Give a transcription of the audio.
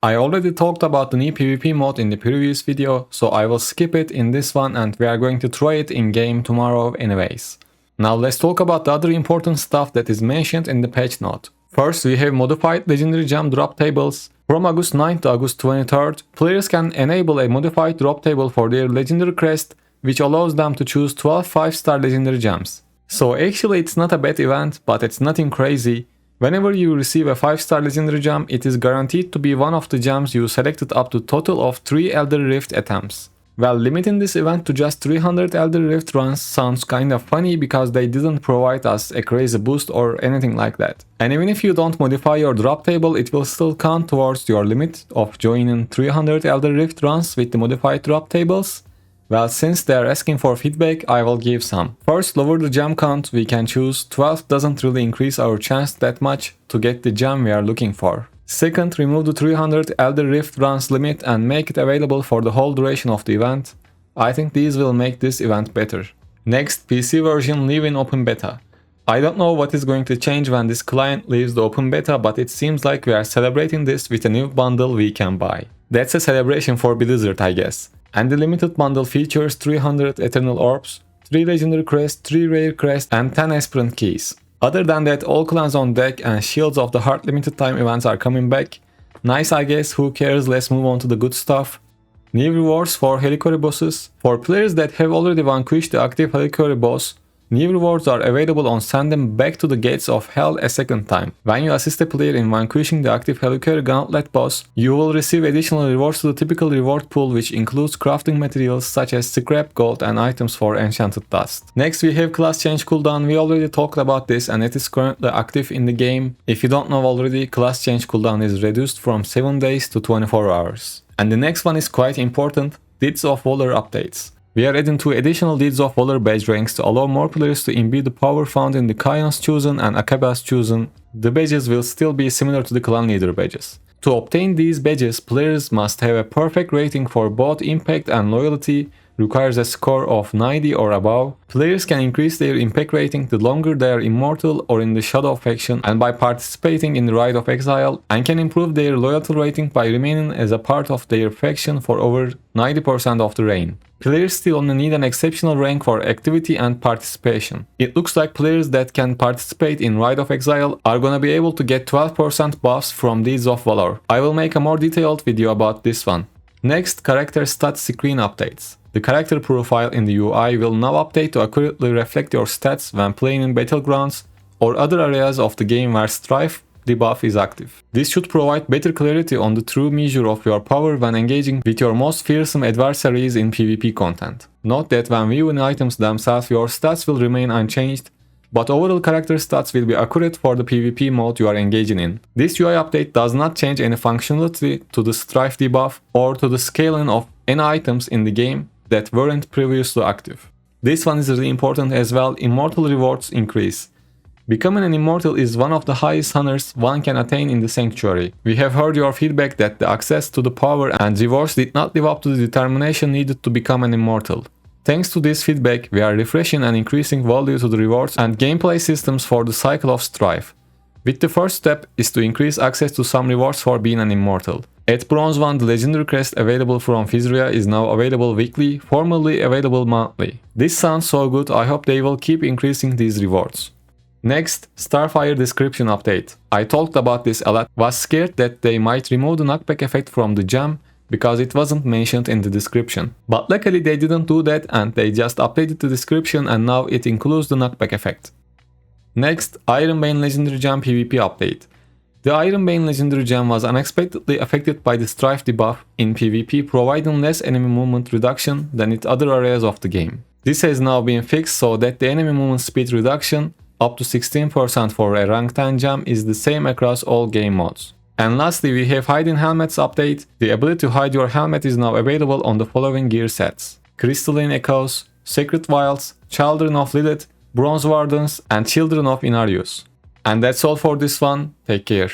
I already talked about the new PvP mode in the previous video, so I will skip it in this one and we are going to try it in game tomorrow anyways. Now let's talk about the other important stuff that is mentioned in the patch note. First, we have modified legendary gem drop tables. From August 9th to August 23rd, players can enable a modified drop table for their legendary crest, which allows them to choose 12 5-star legendary gems. So actually it's not a bad event, but it's nothing crazy. Whenever you receive a 5-star legendary gem, it is guaranteed to be one of the gems you selected up to total of 3 Elder Rift attempts. Well, limiting this event to just 300 Elder Rift runs sounds kinda funny because they didn't provide us a crazy boost or anything like that. And even if you don't modify your drop table, it will still count towards your limit of joining 300 Elder Rift runs with the modified drop tables. Well, since they are asking for feedback, I will give some. First, lower the gem count we can choose. 12 doesn't really increase our chance that much to get the gem we are looking for. Second, remove the 300 Elder Rift runs limit and make it available for the whole duration of the event. I think these will make this event better. Next, PC version leave in open beta. I don't know what is going to change when this client leaves the open beta, but it seems like we are celebrating this with a new bundle we can buy. That's a celebration for Blizzard, I guess. And the limited bundle features 300 Eternal Orbs, 3 Legendary Crests, 3 Rare Crests, and 10 Aspirant Keys. Other than that, all clans on deck and Shields of the Heart limited time events are coming back. Nice, I guess, who cares, let's move on to the good stuff. New rewards for Helicory bosses. For players that have already vanquished the active Helicory boss, new rewards are available on send them back to the gates of hell a second time. When you assist a player in vanquishing the active Helicory Gauntlet boss, you will receive additional rewards to the typical reward pool, which includes crafting materials such as scrap, gold, and items for enchanted dust. Next, we have class change cooldown. We already talked about this and it is currently active in the game. If you don't know already, class change cooldown is reduced from 7 days to 24 hours. And the next one is quite important, Deeds of Valor updates. We are adding 2 additional Deeds of Valor badge ranks to allow more players to imbue the power found in the Kayans Chosen and Akabas Chosen. The badges will still be similar to the clan leader badges. To obtain these badges, players must have a perfect rating for both impact and loyalty, requires a score of 90 or above. Players can increase their impact rating the longer they are immortal or in the Shadow faction and by participating in the Rite of Exile, and can improve their loyalty rating by remaining as a part of their faction for over 90% of the reign. Players still only need an exceptional rank for activity and participation. It looks like players that can participate in Rite of Exile are gonna be able to get 12% buffs from Deeds of Valor. I will make a more detailed video about this one. Next, character stats screen updates. The character profile in the UI will now update to accurately reflect your stats when playing in battlegrounds or other areas of the game where Strife debuff is active. This should provide better clarity on the true measure of your power when engaging with your most fearsome adversaries in PvP content. Note that when viewing items themselves, your stats will remain unchanged, but overall character stats will be accurate for the PvP mode you are engaging in. This UI update does not change any functionality to the Strife debuff or to the scaling of any items in the game that weren't previously active. This one is really important as well. Immortal Rewards increase. Becoming an Immortal is one of the highest honors one can attain in the Sanctuary. We have heard your feedback that the access to the power and rewards did not live up to the determination needed to become an Immortal. Thanks to this feedback, we are refreshing and increasing value to the rewards and gameplay systems for the cycle of Strife. With the first step is to increase access to some rewards for being an Immortal. At Bronze 1, the Legendary Crest available from Fizria is now available weekly, formerly available monthly. This sounds so good, I hope they will keep increasing these rewards. Next, Starfire description update. I talked about this a lot, was scared that they might remove the knockback effect from the gem because it wasn't mentioned in the description. But luckily they didn't do that and they just updated the description and now it includes the knockback effect. Next, Ironbane Legendary Gem PvP update. The Ironbane Legendary Gem was unexpectedly affected by the Strife debuff in PvP, providing less enemy movement reduction than in other areas of the game. This has now been fixed so that the enemy movement speed reduction up to 16% for a rank 10 gem is the same across all game modes. And lastly, we have Hiding Helmets update. The ability to hide your helmet is now available on the following gear sets: Crystalline Echoes, Sacred Vials, Children of Lilith, Bronze Wardens, and Children of Inarius. And that's all for this one. Take care.